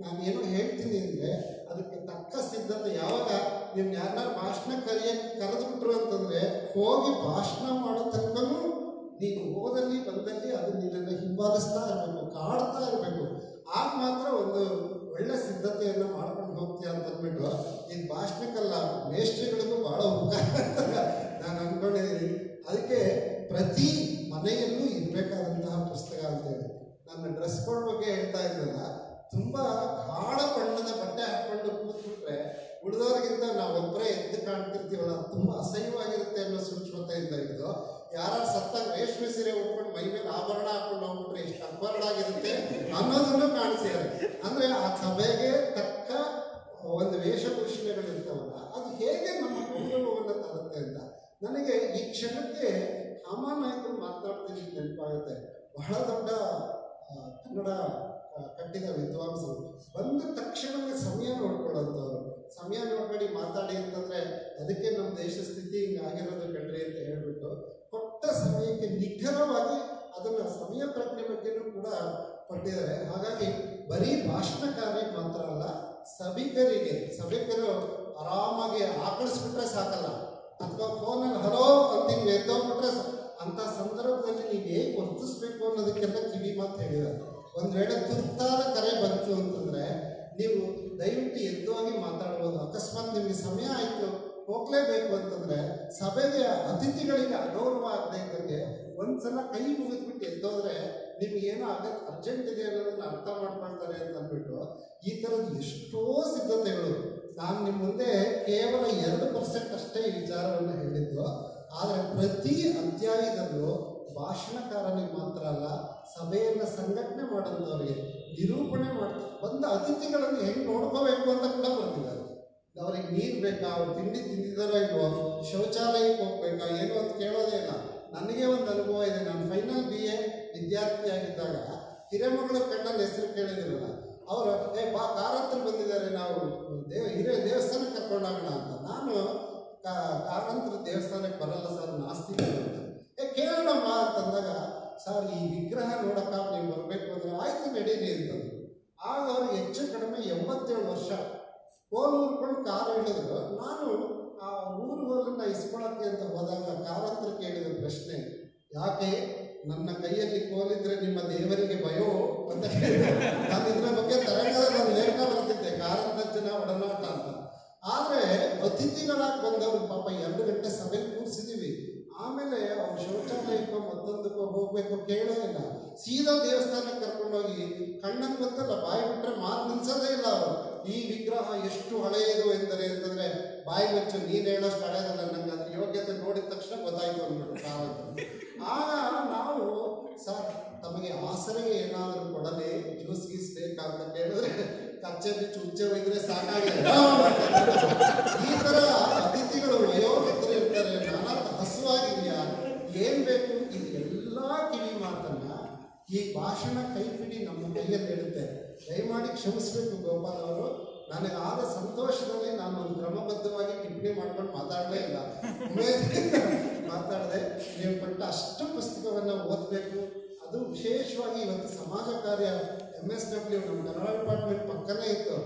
ನಾನೇನೋ ಹೇಳ್ತೀನಿ ಅಂದರೆ ಅದಕ್ಕೆ ತಕ್ಕ ಸಿದ್ಧತೆ. ಯಾವಾಗ ನೀವು ಯಾರನ್ನ ಭಾಷಣ ಕರೆದುಬಿಟ್ರು ಅಂತಂದರೆ ಹೋಗಿ ಭಾಷಣ ಮಾಡೋ ತನಕನೂ ನೀನು ಹೋದಲ್ಲಿ ಬಂದಲ್ಲಿ ಅದು ನಿನ್ನನ್ನು ಹಿಂಬಾಲಿಸ್ತಾ ಇರಬೇಕು, ಕಾಡ್ತಾ ಇರಬೇಕು. ಆಗ ಮಾತ್ರ ಒಂದು ಒಳ್ಳೆ ಸಿದ್ಧತೆಯನ್ನು ಮಾಡ್ಕೊಂಡು ಹೋಗ್ತೀಯ ಅಂತ ಅಂದ್ಬಿಟ್ಟು ಈಗ ಭಾಷಣಕ್ಕಲ್ಲ ಮೇಷ್ಟ್ರಿಗಳಿಗೂ ಭಾಳ ಉಪಕಾರ ಅಂತ ನಾನು ಅಂದ್ಕೊಂಡಿದ್ದೀನಿ. ಅದಕ್ಕೆ ಪ್ರತಿ ಮನೆಯಲ್ಲೂ ಇರಬೇಕಾದಂತಹ ಪುಸ್ತಕ ಅಂತೇಳಿ. ನನ್ನ ಡ್ರೆಸ್ ಕೋಡ್ ಬಗ್ಗೆ ಹೇಳ್ತಾ ಇದ್ದಲ್ಲ, ತುಂಬ ಹಾಳ ಬಣ್ಣದ ಬಟ್ಟೆ ಹಾಕ್ಕೊಂಡು ಕೂತ್ಬಿಟ್ರೆ ಉಳಿದವ್ರಿಗಿಂತ ನಾವೊಬ್ಬರೇ ಎದ್ದು ಕಾಣ್ತಿರ್ತೀವಲ್ಲ, ತುಂಬ ಅಸಹ್ಯವಾಗಿರುತ್ತೆ ಅನ್ನೋ ಸೂಕ್ಷ್ಮತೆಯಿಂದ ಇದ್ದು, ಯಾರು ಸತ್ತಾಗ ರೇಷ್ಮೆ ಸೀರೆ ಉಟ್ಕೊಂಡು ಮೈ ಮೇಲೆ ಆಭರಣ ಹಾಕೊಂಡು ಹೋಗ್ಬಿಟ್ರೆ ಎಷ್ಟು ಅಬ್ಬರಡಾಗಿರುತ್ತೆ ಅನ್ನೋದನ್ನು ಕಾಣಿಸಿದ್ದಾರೆ. ಅಂದರೆ ಆ ಸಭೆಗೆ ತಕ್ಕ ಒಂದು ವೇಷಭೂಷಣೆಗಳಿರ್ತಾವಲ್ಲ, ಅದು ಹೇಗೆ ನಮ್ಮ ಗೌರವವನ್ನು ತರುತ್ತೆ ಅಂತ. ನನಗೆ ಈ ಕ್ಷಣಕ್ಕೆ ಹಾಮಾನಾಯಕರು ಮಾತನಾಡ್ತಿದ್ದು ನೆನಪಾಗುತ್ತೆ. ಬಹಳ ದೊಡ್ಡ ಕನ್ನಡ ಕಟ್ಟಿದ ವಿದ್ವಾಂಸರು. ಬಂದ ತಕ್ಷಣವೇ ಸಮಯ ನೋಡ್ಕೊಳ್ಳೋಂಥವ್ರು. ಸಮಯ ನೋಡ್ಬೇಡಿ ಮಾತಾಡಿ ಅಂತಂದರೆ ಅದಕ್ಕೆ ನಮ್ಮ ದೇಶ ಸ್ಥಿತಿ ಹಿಂಗಾಗಿರೋದು ಕಣ್ರಿ ಅಂತ ಹೇಳ್ಬಿಟ್ಟು ಕೊಟ್ಟ ಸಮಯಕ್ಕೆ ನಿಖರವಾಗಿ ಅದನ್ನು ಸಮಯ ಪ್ರಜ್ಞೆ ಬಗ್ಗೆನೂ ಕೂಡ ಕೊಟ್ಟಿದ್ದಾರೆ. ಹಾಗಾಗಿ ಬರೀ ಭಾಷಣಕಾರಿ ಮಾತ್ರ ಅಲ್ಲ, ಸಭಿಕರು ಆರಾಮಾಗಿ ಆಕಳಿಸ್ಬಿಟ್ರೆ ಸಾಕಲ್ಲ, ಅಥವಾ ಫೋನಲ್ಲಿ ಹಲೋ ಅಂತ ಹಿಂಗೆ ಎದ್ದೋಗ್ಬಿಟ್ರೆ ಅಂಥ ಸಂದರ್ಭದಲ್ಲಿ ನೀವು ಹೇಗೆ ವರ್ತಿಸ್ಬೇಕು ಅನ್ನೋದಕ್ಕೆಲ್ಲ ಕಿವಿ ಮಾತು ಹೇಳಿದ್ದಾರೆ. ಒಂದು ವೇಳೆ ತುರ್ತಾದ ಕರೆ ಬಂತು ಅಂತಂದರೆ ನೀವು ದಯವಿಟ್ಟು ಎದ್ದೋಗಿ ಮಾತಾಡ್ಬೋದು. ಅಕಸ್ಮಾತ್ ನಿಮಗೆ ಸಮಯ ಆಯಿತು ಹೋಗಲೇಬೇಕು ಅಂತಂದರೆ ಸಭೆಗೆ ಅತಿಥಿಗಳಿಗೆ ಅಗೌರವ ಆಗದೆ ಇದ್ದಂಗೆ ಒಂದ್ಸಲ ಕೈ ಮುಗಿದ್ಬಿಟ್ಟು ಎದ್ದೋದ್ರೆ ನಿಮಗೇನೋ ಆಗತ್ತೆ, ಅರ್ಜೆಂಟ್ ಇದೆ ಅನ್ನೋದನ್ನ ಅರ್ಥ ಮಾಡ್ಕೊಳ್ತಾರೆ ಅಂತ ಅಂದ್ಬಿಟ್ಟು ಈ ಥರದ್ದು ಎಷ್ಟೋ ಸಿದ್ಧತೆಗಳು. ನಾನು ನಿಮ್ಮ ಮುಂದೆ ಕೇವಲ 2% ಅಷ್ಟೇ ಈ ವಿಚಾರವನ್ನು ಹೇಳಿದ್ದು. ಆದರೆ ಪ್ರತಿ ಅಧ್ಯಾಯದಲ್ಲೂ ಭಾಷಣಕಾರನಿಗೆ ಮಾತ್ರ ಅಲ್ಲ, ಸಭೆಯನ್ನು ಸಂಘಟನೆ ಮಾಡೋಂಥವ್ರಿಗೆ, ನಿರೂಪಣೆ ಮಾಡ್ತಾರೆ, ಬಂದ ಅತಿಥಿಗಳನ್ನು ಹೆಂಗೆ ನೋಡ್ಕೋಬೇಕು ಅಂತ ಕೂಡ ಬರ್ತಿದ್ದಾರೆ. ಅವ್ರಿಗೆ ನೀರು ಬೇಕಾ, ಅವ್ರು ತಿಂಡಿ ತಿಂದಿದ್ದಾರೋ ಇಲ್ವೋ, ಶೌಚಾಲಯಕ್ಕೆ ಹೋಗ್ಬೇಕಾ ಏನೋ ಅಂತ ಕೇಳೋದೇ ಇಲ್ಲ. ನನಗೆ ಒಂದು ಅನುಭವ ಇದೆ. ನಾನು ಫೈನಲ್ BA ವಿದ್ಯಾರ್ಥಿಯಾಗಿದ್ದಾಗ ಹಿರೇಮಗಳ ಕಣ್ಣಲ್ಲಿ ಹೆಸರು ಕೇಳಿದಿರಲ್ಲ, ಅವರು ಬಾ ಕಾರ್ ಹತ್ರ ಬಂದಿದ್ದಾರೆ, ನಾವು ದೇವಸ್ಥಾನಕ್ಕೆ ಕರ್ಕೊಂಡೋಗೋಣ ಅಂತ. ನಾನು ಕಾರಂತರ ದೇವಸ್ಥಾನಕ್ಕೆ ಬರಲ್ಲ ಸರ್, ನಾಸ್ತಿಕರು ಅಂತ. ಕೇಳೋಣಮ್ಮ ಅಂತಂದಾಗ, ಸರ್ ಈ ವಿಗ್ರಹ ನೋಡಕ್ಕ ನೀವು ಬರಬೇಕು ಅಂದರೆ ಆಯ್ತು ನಡೀರಿ ಅಂತಂದ್ರು. ಆಗ ಅವ್ರು ಹೆಚ್ಚು ಕಡಿಮೆ 87 ವರ್ಷ ಕೋಲು ಊರ್ಕೊಂಡು ಕಾರು ಹೇಳಿದ್ರು. ನಾನು ಆ ಊರುಗಳನ್ನ ಇಸ್ಕೊಳಕ್ಕೆ ಅಂತ ಹೋದಾಗ ಕಾರಂತರ ಕೇಳಿದ ಪ್ರಶ್ನೆ, ಯಾಕೆ ನನ್ನ ಕೈಯಲ್ಲಿ ಕೋಲಿದ್ರೆ ನಿಮ್ಮ ದೇವರಿಗೆ ಭಯೋ ಅಂತ ಕೇಳಿದೆ. ನಾನು ಇದ್ರ ಬಗ್ಗೆ ತರಂಗದ ಒಂದು ಲೇಖನ ಬರ್ತಿದ್ದೆ, ಕಾರಂತರ ಜನ ಒಡನಾಟ ಅಂತ. ಆದರೆ ಅತಿಥಿಗಳಾಗಿ ಬಂದವರು ಪಾಪ 2 ಗಂಟೆ ಸಭೆಯಲ್ಲಿ ಕೂರಿಸಿದ್ದೀವಿ. ಆಮೇಲೆ ಅವ್ರು ಶೌಚಾಲಯಕ್ಕೋ ಮತ್ತೊಂದಕ್ಕೋ ಹೋಗ್ಬೇಕು ಕೇಳೋ ಇಲ್ಲ, ಸೀದಾ ದೇವಸ್ಥಾನಕ್ಕೆ ಕರ್ಕೊಂಡೋಗಿ ಕಣ್ಣನ್ನು ಗೊತ್ತಲ್ಲ ಬಾಯಿ ಬಿಟ್ಟರೆ ಮಾತು ನಿಲ್ಸೋದೇ ಇಲ್ಲ ಅವರು. ಈ ವಿಗ್ರಹ ಎಷ್ಟು ಹಳೆಯದು ಎಂದರೆ ಅಂತಂದರೆ ಬಾಯಿ ಮುಚ್ಚು, ನೀನು ಹೇಳೋಷ್ಟು ಹಳೆಯದಲ್ಲ, ನಂಗೆ ಅದ್ರ ಯೋಗ್ಯತೆ ನೋಡಿದ ತಕ್ಷಣ ಗೊತ್ತಾಯ್ತು ಅಂದ್ಬಿಟ್ಟು. ಆಗ ನಾವು ಸರ್ ತಮಗೆ ಆಸರೆಗೆ ಏನಾದರೂ ಕೊಡಲಿ, ಜ್ಯೂಸ್ ಗೀಸ್ ಬೇಕಾ ಅಂತ ಕೇಳಿದ್ರೆ ಕಚ್ಚೆ ಬಿಚ್ಚು ಉಚ್ಚೆ ಒಯ್ದರೆ ಸಾಕಾಗಿದೆ. ಈ ಥರ ಅತಿಥಿಗಳು ವಯೋವೃದ್ಧರು ಇರ್ತಾರೆ, ನಾನಾ ಹಸುವಾಗಿದೆಯಾ ಏನು ಬೇಕು, ಇದೆಲ್ಲ ಕಿವಿ ಮಾತನ್ನ ಈ ಭಾಷಣ ಕೈಪಿಡಿ ನಮ್ಮ ಕೈಯಲ್ಲಿ ಇರುತ್ತೆ. ದಯಮಾಡಿ ಕ್ಷಮಿಸಬೇಕು ಗೋಪಾಲ್ ಅವರು. ನನಗಾದ ಸಂತೋಷದಲ್ಲಿ ನಾನು ಒಂದು ಕ್ರಮಬದ್ಧವಾಗಿ ಟಿಪ್ಪಣಿ ಮಾಡ್ಕೊಂಡು ಮಾತಾಡಲೇ ಇಲ್ಲ, ಮಾತಾಡಿದೆ. ನೀವು ಕೊಟ್ಟ ಅಷ್ಟು ಪುಸ್ತಕವನ್ನು ಓದಬೇಕು. ಅದು ವಿಶೇಷವಾಗಿ ಇವತ್ತು ಸಮಾಜ ಕಾರ್ಯ MSW ನಮ್ಮ ಕನ್ನಡ ಡಿಪಾರ್ಟ್ಮೆಂಟ್ ಪಕ್ಕನೇ ಇತ್ತು.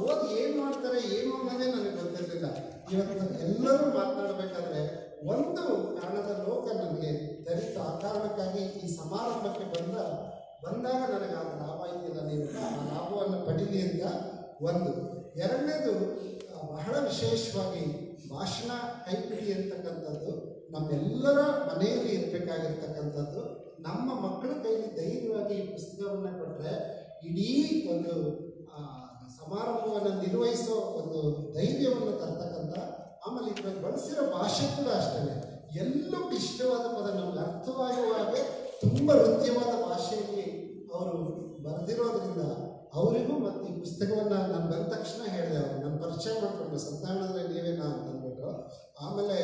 ಓದಿ ಏನು ಮಾಡ್ತಾರೆ ಏನು ಅನ್ನೋದೇ ನನಗೆ ಗೊತ್ತಿರಲಿಲ್ಲ. ಇವತ್ತು ಎಲ್ಲರೂ ಮಾತನಾಡಬೇಕಾದ್ರೆ ಒಂದು ಕಾರಣದ ಲೋಕ ನನಗೆ ಧರಿತ. ಆ ಕಾರಣಕ್ಕಾಗಿ ಈ ಸಮಾರಂಭಕ್ಕೆ ಬಂದಾಗ ನನಗೆ ಆ ಲಾಭ ಇದೆಯಲ್ಲ, ನೀವು ಆ ಲಾಭವನ್ನು ಪಡೀಲಿ ಅಂತ ಒಂದು. ಎರಡನೇದು, ಬಹಳ ವಿಶೇಷವಾಗಿ ಭಾಷಣ ಕೈಪಿಡಿ ಅಂತಕ್ಕಂಥದ್ದು ನಮ್ಮೆಲ್ಲರ ಮನೆಯಲ್ಲಿ ಇರಬೇಕಾಗಿರ್ತಕ್ಕಂಥದ್ದು. ನಮ್ಮ ಮಕ್ಕಳ ಕೈಲಿ ಧೈರ್ಯವಾಗಿ ಈ ಪುಸ್ತಕವನ್ನು ಕೊಟ್ಟರೆ ಇಡೀ ಒಂದು ಸಮಾರಂಭವನ್ನು ನಿರ್ವಹಿಸೋ ಒಂದು ಧೈರ್ಯವನ್ನು ತರ್ತಕ್ಕಂಥ. ಆಮೇಲೆ ಇವಾಗ ಬಳಸಿರೋ ಭಾಷೆ ಕೂಡ ಅಷ್ಟೇ, ಎಲ್ಲೂ ಇಷ್ಟವಾದ ಪದ ನಮ್ಗೆ ಅರ್ಥವಾಗುವ ಹಾಗೆ ತುಂಬ ಹೃದ್ಯವಾದ ಭಾಷೆಯಲ್ಲಿ ಅವರು ಬರೆದಿರೋದ್ರಿಂದ ಅವರಿಗೂ ಮತ್ತು ಈ ಪುಸ್ತಕವನ್ನು ನಾನು ಬಂದ ತಕ್ಷಣ ಹೇಳಿದೆ, ಅವರು ನನ್ನ ಪರಿಚಯ ಮಾಡಿಕೊಂಡು ಸಂತಾನದಲ್ಲಿ ನೀವೇನಾ ಅಂತ ಅಂದ್ಬಿಟ್ಟು. ಆಮೇಲೆ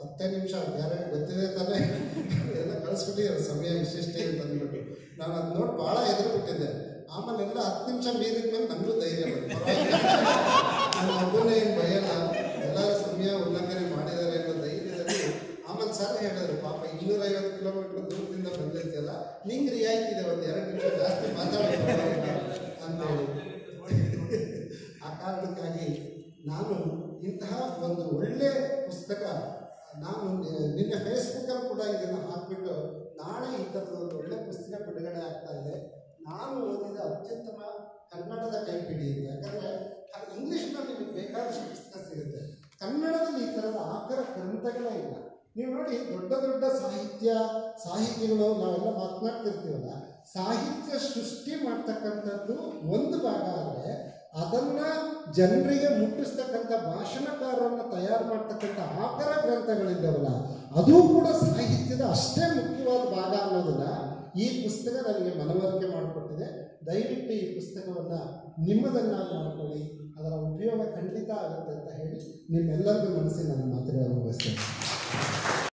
10 ನಿಮಿಷ ಗ್ಯಾರಂಟಿ ಗೊತ್ತಿದೆ ತಾನೇ ಎಲ್ಲ ಕಳಿಸ್ಬಿಟ್ಟಿದ್ದಾರೆ ಸಮಯ ಇಷ್ಟೇ ಅಂತ ಅಂದ್ಬಿಟ್ಟು. ನಾನು ಅದು ನೋಡಿ ಭಾಳ ಹೆದರ್ಬಿಟ್ಟಿದ್ದೆ. ಆಮೇಲೆ ಎಲ್ಲ 10 ನಿಮಿಷ ಮೀರಿದ ಮೇಲೆ ನನಗೂ ಧೈರ್ಯ ಬಂತು. ನಾನು ಒಬ್ಬನೇ ಏನು ಭಯಲ್ಲ, ಎಲ್ಲರೂ ಸಮಯ ಉಲ್ಲಂಘನೆ ಮಾಡಿದ್ದಾರೆ ಅನ್ನೋ ಧೈರ್ಯದಲ್ಲಿ. ಆಮೇಲೆ ಸರ್ ಹೇಳಿದ್ರು, ಪಾಪ 250 ಕಿಲೋಮೀಟರ್ ದೂರದಿಂದ ಬಂದೈತೆಲ್ಲ, ನಿಂಗೆ ರಿಯಾಯಿತಿ ಇದೆ, ಒಂದು 2 ನಿಮಿಷ ಜಾಸ್ತಿ ಮಾತಾಡೋದು ಅಂತೇಳಿ. ಆ ಕಾರಣಕ್ಕಾಗಿ ನಾನು ಇಂತಹ ಒಂದು ಒಳ್ಳೆಯ ಪುಸ್ತಕ, ನಾನು ನಿನ್ನೆ ಫೇಸ್ಬುಕ್ಕಲ್ಲಿ ಕೂಡ ಇದನ್ನು ಹಾಕಿಬಿಟ್ಟು ನಾಳೆ ಈ ಥರದ ಒಂದು ಒಳ್ಳೆಯ ಪುಸ್ತಕ ಬಿಡುಗಡೆ ಆಗ್ತಾ ಇದೆ. ನಾನು ಓದಿದ ಅತ್ಯುತ್ತಮ ಕನ್ನಡದ ಕೈಪಿಡಿ ಇದೆ. ಯಾಕಂದರೆ ಇಂಗ್ಲೀಷ್ನಲ್ಲಿ ನಿಮಗೆ ಬೇಕಾದಷ್ಟು ಪುಸ್ತಕ ಸಿಗುತ್ತೆ, ಕನ್ನಡದಲ್ಲಿ ಈ ಥರದ ಆಕರ ಗ್ರಂಥಗಳೇ ಇಲ್ಲ. ನೀವು ನೋಡಿ, ದೊಡ್ಡ ದೊಡ್ಡ ಸಾಹಿತಿಗಳು ನಾವೆಲ್ಲ ಮಾತನಾಡ್ತಿರ್ತೀವಲ್ಲ, ಸಾಹಿತ್ಯ ಸೃಷ್ಟಿ ಮಾಡ್ತಕ್ಕಂಥದ್ದು ಒಂದು ಭಾಗ. ಆದರೆ ಅದನ್ನು ಜನರಿಗೆ ಮುಟ್ಟಿಸ್ತಕ್ಕಂಥ ಭಾಷಣಕಾರರನ್ನು ತಯಾರು ಮಾಡ್ತಕ್ಕಂಥ ಆಕರ ಗ್ರಂಥಗಳಿದ್ದಾವಲ್ಲ, ಅದು ಕೂಡ ಸಾಹಿತ್ಯದ ಅಷ್ಟೇ ಮುಖ್ಯವಾದ ಭಾಗ ಅನ್ನೋದನ್ನು ಈ ಪುಸ್ತಕ ನನಗೆ ಮನವರಿಕೆ ಮಾಡಿಕೊಟ್ಟಿದೆ. ದಯವಿಟ್ಟು ಈ ಪುಸ್ತಕವನ್ನು ನಿಮ್ಮದನ್ನಾಗಿ ಮಾಡಿಕೊಳ್ಳಿ, ಅದರ ಉಪಯೋಗ ಖಂಡಿತ ಆಗುತ್ತೆ ಅಂತ ಹೇಳಿ ನಿಮ್ಮೆಲ್ಲರಿಗೂ ಮನಸ್ಸಿನ ನನ್ನ ಮಾತುಗಳನ್ನು ಮುಗಿಸ್ತೇನೆ.